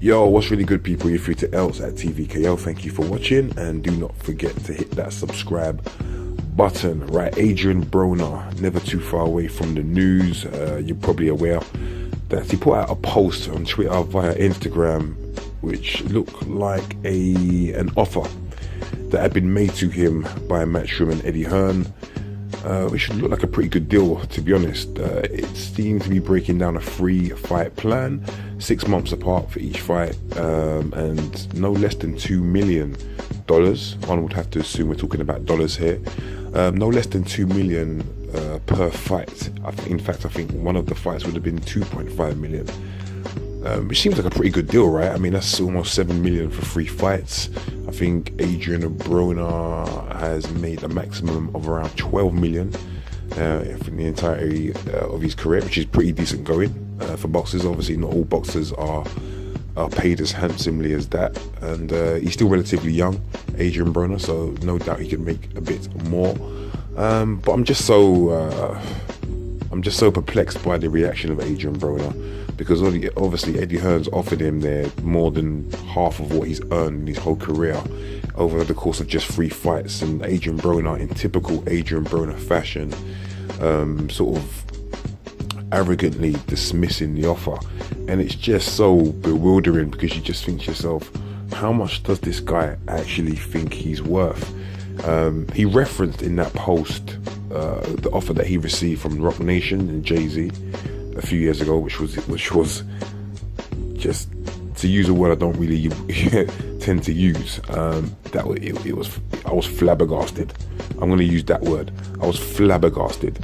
Yo, what's really good, people? You're free to else at TvKO. Thank you for watching, and do not forget to hit that subscribe button. Right, Adrien Broner, never too far away from the news. You're probably aware that he put out a post on Twitter via Instagram which looked like an offer that had been made to him by Matchroom and Eddie Hearn, which looked like a pretty good deal, to be honest. It seemed to be breaking down a 3-fight plan, 6 months apart for each fight, and no less than $2 million. One would have to assume we're talking about dollars here. No less than $2 million per fight. In fact, I think one of the fights would have been $2.5 million. Which seems like a pretty good deal, right? I mean, that's almost $7 million for 3 fights. I think Adrien Broner has made a maximum of around $12 million for the entirety of his career, which is pretty decent going for boxers. Obviously, not all boxers are paid as handsomely as that, and he's still relatively young, Adrien Broner, so no doubt he can make a bit more. But I'm just so perplexed by the reaction of Adrien Broner, because obviously Eddie Hearn's offered him there more than half of what he's earned in his whole career over the course of just 3 fights, and Adrien Broner, in typical Adrien Broner fashion, sort of arrogantly dismissing the offer. And it's just so bewildering, because you just think to yourself, how much does this guy actually think he's worth? He referenced in that post the offer that he received from Roc Nation and Jay-Z a few years ago, which was just, to use a word I don't really tend to use, I was flabbergasted. I'm going to use that word. I was flabbergasted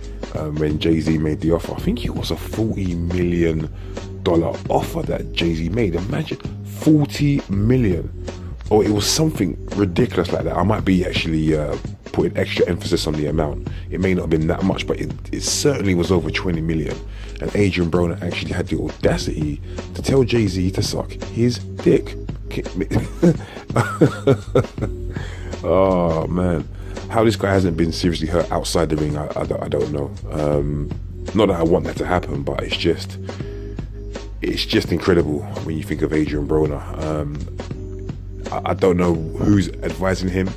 when Jay-Z made the offer. I think it was a $40 million offer that Jay-Z made. Imagine, $40 million. Or it was something ridiculous like that. I might be actually putting extra emphasis on the amount. It may not have been that much, but it certainly was over 20 million. And Adrien Broner actually had the audacity to tell Jay-Z to suck his dick. Oh man, how this guy hasn't been seriously hurt outside the ring, I don't know. Not that I want that to happen, but it's just incredible when you think of Adrien Broner. I don't know who's advising him.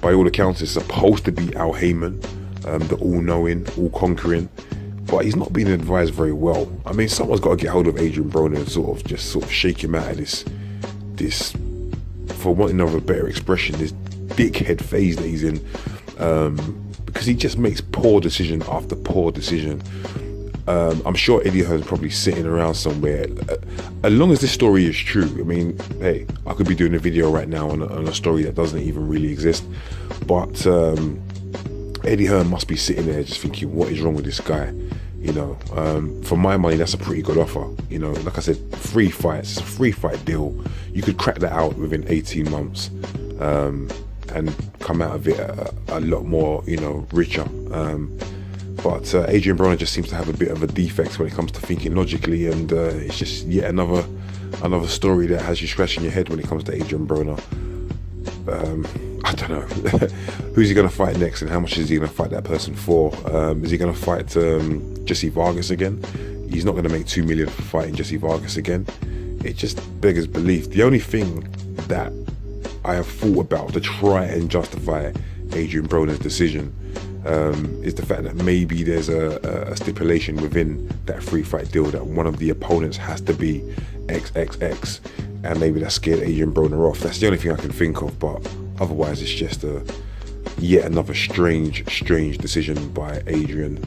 By all accounts, it's supposed to be Al Heyman, the all-knowing, all-conquering, but he's not being advised very well. I mean, someone's got to get hold of Adrien Broner and sort of shake him out of this, for wanting of a better expression, this dickhead phase that he's in, because he just makes poor decision after poor decision. I'm sure Eddie Hearn's probably sitting around somewhere. As long as this story is true, I mean, hey, I could be doing a video right now on a story that doesn't even really exist. But Eddie Hearn must be sitting there just thinking, what is wrong with this guy? You know, for my money, that's a pretty good offer. You know, like I said, 3 fights, it's a 3-fight deal. You could crack that out within 18 months and come out of it a lot more, you know, richer. But Adrien Broner just seems to have a bit of a defect when it comes to thinking logically, and it's just yet another story that has you scratching your head when it comes to Adrien Broner. I don't know. Who's he going to fight next, and how much is he going to fight that person for? Is he going to fight Jesse Vargas again? He's not going to make $2 million for fighting Jesse Vargas again. It just beggars belief. The only thing that I have thought about to try and justify Adrien Broner's decision is the fact that maybe there's a stipulation within that 3-fight deal that one of the opponents has to be XXX, and maybe that scared Adrien Broner off. That's the only thing I can think of, but otherwise it's just yet another strange decision by Adrien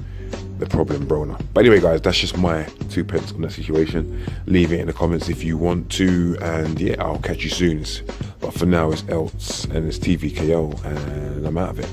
the problem Broner. But anyway, guys, that's just my 2 pence on that situation. Leave it in the comments if you want to, and yeah, I'll catch you soon. But for now, it's Else, and it's TvKO, and I'm out of it.